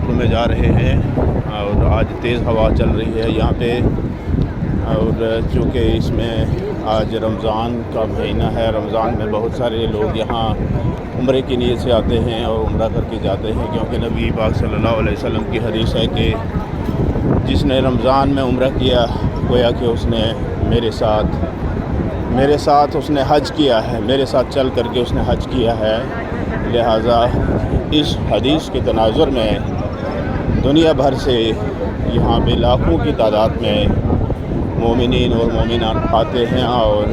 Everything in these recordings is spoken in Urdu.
ہوٹلوں میں جا رہے ہیں اور آج تیز ہوا چل رہی ہے یہاں پہ، اور چونکہ اس میں آج رمضان کا مہینہ ہے، رمضان میں بہت سارے لوگ یہاں عمرے کی نیت سے آتے ہیں اور عمرہ کر کے جاتے ہیں، کیونکہ نبی پاک صلی اللہ علیہ وسلم کی حدیث ہے کہ جس نے رمضان میں عمرہ کیا گویا کہ اس نے میرے ساتھ اس نے حج کیا ہے، میرے ساتھ چل کر کے اس نے حج کیا ہے۔ لہٰذا اس حدیث کے تناظر میں دنیا بھر سے یہاں پہ لاکھوں کی تعداد میں مومنین اور مومنات آتے ہیں اور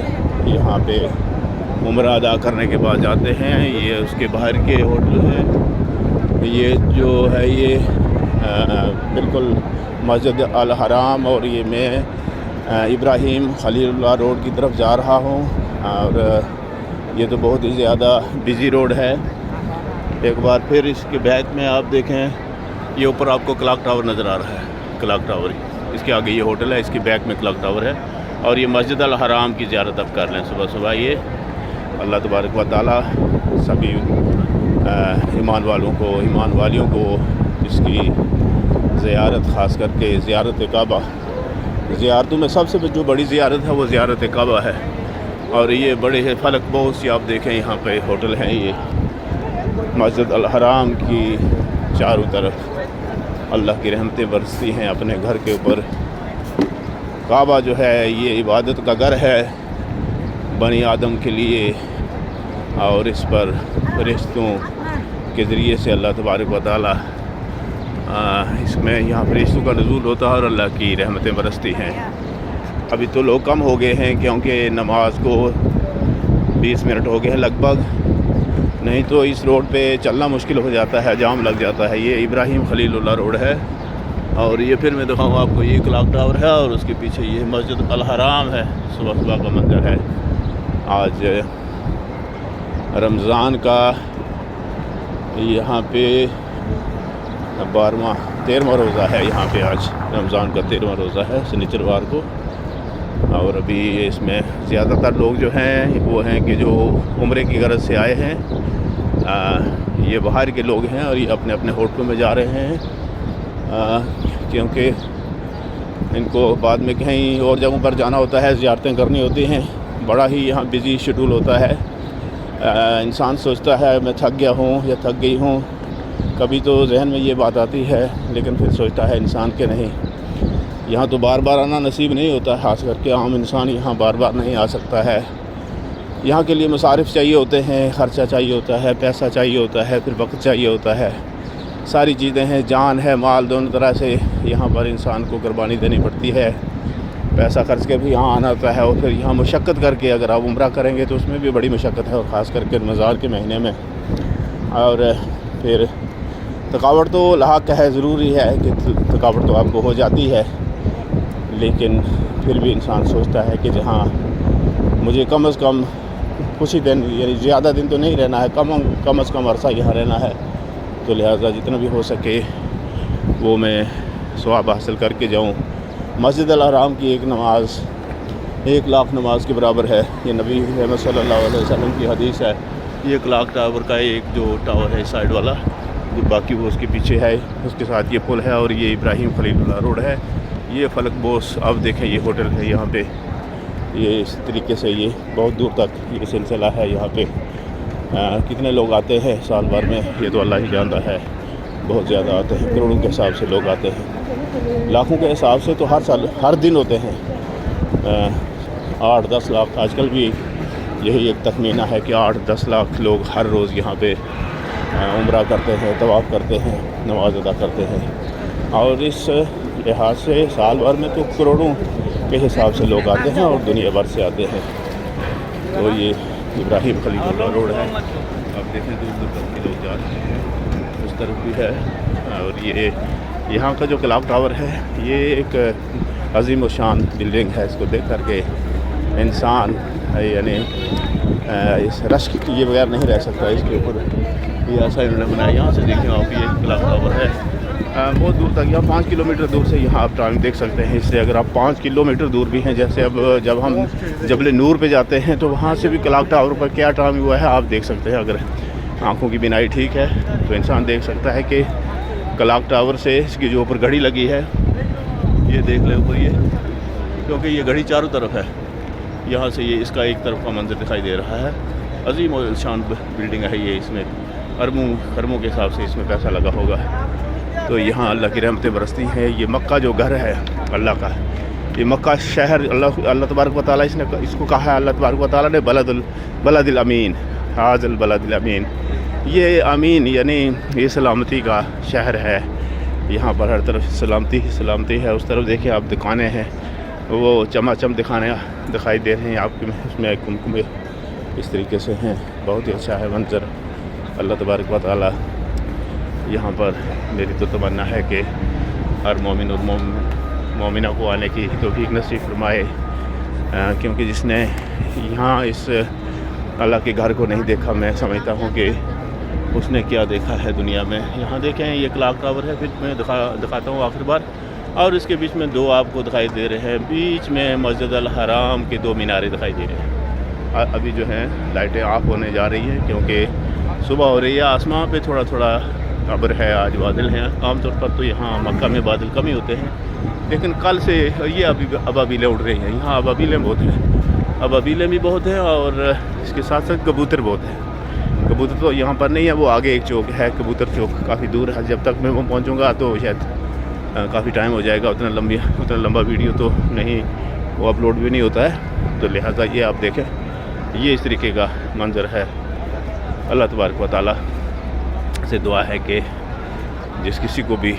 یہاں پہ عمرہ ادا کرنے کے بعد جاتے ہیں۔ یہ اس کے باہر کے ہوٹل ہیں، یہ جو ہے یہ بالکل مسجد الحرام، اور یہ میں ابراہیم خلیل اللہ روڈ کی طرف جا رہا ہوں، اور یہ تو بہت ہی زیادہ بزی روڈ ہے۔ ایک بار پھر اس کے بیک میں آپ دیکھیں، یہ اوپر آپ کو کلاک ٹاور نظر آ رہا ہے، کلاک ٹاور، اس کے آگے یہ ہوٹل ہے، اس کے بیک میں کلاک ٹاور ہے، اور یہ مسجد الحرام کی زیارت اب کر لیں صبح صبح۔ یہ اللہ تبارک و تعالیٰ سبھی ایمان والیوں کو اس کی زیارت، خاص کر کے زیارت کعبہ، زیارتوں میں سب سے جو بڑی زیارت ہے وہ زیارت کعبہ ہے، اور یہ بڑے فلک بہت سی آپ دیکھیں یہاں پہ ہوٹل ہیں، یہ مسجد الحرام کی چاروں طرف اللہ کی رحمتیں برستی ہیں اپنے گھر کے اوپر۔ کعبہ جو ہے یہ عبادت کا گھر ہے بنی آدم کے لیے، اور اس پر فرشتوں کے ذریعے سے اللہ تبارک و تعالیٰ اس میں یہاں فرشتوں کا نزول ہوتا ہے اور اللہ کی رحمتیں برستی ہیں۔ ابھی تو لوگ کم ہو گئے ہیں کیونکہ نماز کو 20 منٹ ہو گئے ہیں لگ بھگ، نہیں تو اس روڈ پہ چلنا مشکل ہو جاتا ہے، جام لگ جاتا ہے۔ یہ ابراہیم خلیل اللہ روڈ ہے، اور یہ پھر میں دکھاؤں آپ کو، یہ کلاک ٹاور ہے اور اس کے پیچھے یہ مسجد الحرام ہے۔ صبح صبح کا منظر ہے، آج رمضان کا یہاں پہ 13واں روزہ ہے، یہاں پہ آج رمضان کا 13واں روزہ ہے سنیچروار کو، اور ابھی اس میں زیادہ تر لوگ جو ہیں وہ ہیں کہ جو عمرے کی غرض سے آئے ہیں، یہ باہر کے لوگ ہیں اور یہ اپنے اپنے ہوٹلوں میں جا رہے ہیں، کیونکہ ان کو بعد میں کہیں اور جگہوں پر جانا ہوتا ہے، زیارتیں کرنی ہوتی ہیں، بڑا ہی یہاں بزی شیڈول ہوتا ہے۔ انسان سوچتا ہے میں تھک گیا ہوں یا تھک گئی ہوں، کبھی تو ذہن میں یہ بات آتی ہے، لیکن پھر سوچتا ہے انسان کہ نہیں، یہاں تو بار بار آنا نصیب نہیں ہوتا، خاص کر کے عام انسان یہاں بار بار نہیں آ سکتا ہے۔ یہاں کے لیے مصارف چاہیے ہوتے ہیں، خرچہ چاہیے ہوتا ہے، پیسہ چاہیے ہوتا ہے، پھر وقت چاہیے ہوتا ہے، ساری چیزیں ہیں، جان ہے، مال، دونوں طرح سے یہاں پر انسان کو قربانی دینی پڑتی ہے۔ پیسہ خرچ کے بھی یہاں آنا ہوتا ہے، اور پھر یہاں مشقت کر کے اگر آپ عمرہ کریں گے تو اس میں بھی بڑی مشقت ہے، اور خاص کر کے رمضان کے مہینے میں۔ اور پھر تھکاوٹ تو لاحق ہے، ضروری ہے کہ تھکاوٹ تو آپ کو ہو جاتی ہے، لیکن پھر بھی انسان سوچتا ہے کہ جہاں مجھے کم از کم کچھ ہی دن، یعنی زیادہ دن تو نہیں رہنا ہے، کم از کم عرصہ یہاں رہنا ہے، تو لہٰذا جتنا بھی ہو سکے وہ میں ثواب حاصل کر کے جاؤں۔ مسجد الحرام کی ایک نماز 1,00,000 نماز کے برابر ہے، یہ نبی محمد صلی اللہ علیہ وسلم کی حدیث ہے۔ یہ کلاک ٹاور کا ایک جو ٹاور ہے سائیڈ والا، باقی وہ اس کے پیچھے ہے، اس کے ساتھ یہ پل ہے، اور یہ ابراہیم خلیل اللہ روڈ ہے۔ یہ فلک بوس، اب دیکھیں یہ ہوٹل ہے یہاں پہ، یہ اس طریقے سے یہ بہت دور تک یہ سلسلہ ہے یہاں پہ۔ کتنے لوگ آتے ہیں سال بھر میں یہ تو اللہ ہی جانتا ہے، بہت زیادہ آتے ہیں، کروڑوں کے حساب سے لوگ آتے ہیں، لاکھوں کے حساب سے تو ہر دن ہوتے ہیں، 8-10 لاکھ، آج کل بھی یہی ایک تخمینہ ہے کہ 8-10 لاکھ لوگ ہر روز یہاں پہ عمرہ کرتے ہیں، طواف کرتے ہیں، نماز ادا کرتے ہیں، اور اس لحاظ سے سال بھر میں تو کروڑوں کے حساب سے لوگ آتے ہیں اور دنیا بھر سے آتے ہیں۔ تو یہ ابراہیم خلیل اللہ روڈ ہے، آپ دیکھیں دور دور تک کے لوگ جا رہے ہیں، اس طرف بھی ہے، اور یہ یہاں کا جو کلاک ٹاور ہے یہ ایک عظیم و شان بلڈنگ ہے، اس کو دیکھ کر کے انسان یعنی اس رش کے بغیر نہیں رہ سکتا۔ اس کے اوپر یہ ایسا انہوں نے بنایا، یہاں سے دیکھیں آپ، یہ کلاک ٹاور ہے بہت دور تک، یہاں 5 کلومیٹر دور سے یہاں آپ ٹائم دیکھ سکتے ہیں۔ اس سے اگر آپ 5 کلومیٹر دور بھی ہیں، جیسے اب جب ہم جبل نور پہ جاتے ہیں تو وہاں سے بھی کلاک ٹاور پر کیا ٹائم ہوا ہے آپ دیکھ سکتے ہیں، اگر آنکھوں کی بینائی ٹھیک ہے تو انسان دیکھ سکتا ہے کہ کلاک ٹاور سے اس کی جو اوپر گھڑی لگی ہے یہ دیکھ لیں اوپر یہ، کیونکہ یہ گھڑی چاروں طرف ہے، یہاں سے یہ اس کا ایک طرف کا منظر دکھائی دے رہا ہے۔ عظیم و شان بلڈنگ ہے یہ، اس میں اربوں کے حساب سے اس میں پیسہ لگا ہوگا۔ تو یہاں اللہ کی رحمتیں برستی ہیں۔ یہ مکہ جو گھر ہے اللہ کا، یہ مکہ شہر اللہ تبارک و تعالیٰ اس کو کہا ہے، اللہ تبارک و تعالیٰ نے بلد الامین، حاذ البلد الامین، یہ امین یعنی یہ سلامتی کا شہر ہے۔ یہاں پر ہر طرف سلامتی ہے۔ اس طرف دیکھیں آپ دکانیں ہیں، وہ چماچم دکھائی دے رہے ہیں آپ کے، اس میں کمکمے اس طریقے سے ہیں۔ بہت ہی اچھا ہے منظر۔ اللہ تبارک و تعالیٰ یہاں پر میری تو تمنا ہے کہ ہر مومن اور مومنہ کو آنے کی توفیق نصیب فرمائے، کیونکہ جس نے یہاں اس اللہ کے گھر کو نہیں دیکھا، میں سمجھتا ہوں کہ اس نے کیا دیکھا ہے دنیا میں۔ یہاں دیکھیں یہ کلاک ٹاور ہے، پھر میں دکھاتا ہوں آخر بار، اور اس کے بیچ میں دو آپ کو دکھائی دے رہے ہیں، بیچ میں مسجد الحرام کے دو مینارے دکھائی دے رہے ہیں۔ ابھی جو ہیں لائٹیں آف ہونے جا رہی ہیں کیونکہ صبح ہو رہی ہے۔ آسمان پہ تھوڑا ابر ہے، آج بادل ہیں۔ عام طور پر تو یہاں مکہ میں بادل کم ہی ہوتے ہیں، لیکن کل سے یہ ابابیلیں اڑ رہی ہیں۔ یہاں ابابیلیں بہت ہیں، ابابیلیں بھی بہت ہیں، اور اس کے ساتھ ساتھ کبوتر بہت ہیں۔ کبوتر تو یہاں پر نہیں ہے، وہ آگے ایک چوک ہے کبوتر چوک، کافی دور ہے۔ جب تک میں وہ پہنچوں گا تو شاید کافی ٹائم ہو جائے گا، اتنا لمبا ویڈیو تو نہیں وہ اپلوڈ بھی نہیں ہوتا ہے، تو لہٰذا یہ آپ دیکھیں، یہ اس طریقے کا منظر ہے۔ اللہ تبارک و تعالیٰ سے دعا ہے کہ جس کسی کو بھی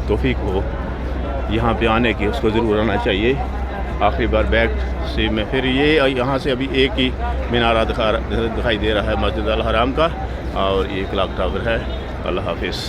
توفیق ہو یہاں پہ آنے کی، اس کو ضرور آنا چاہیے۔ آخری بار بیک سے میں پھر یہ یہاں سے ابھی ایک ہی مینارہ دکھائی دے رہا ہے مسجد الحرام کا، اور یہ کلاک ٹاور ہے۔ اللہ حافظ۔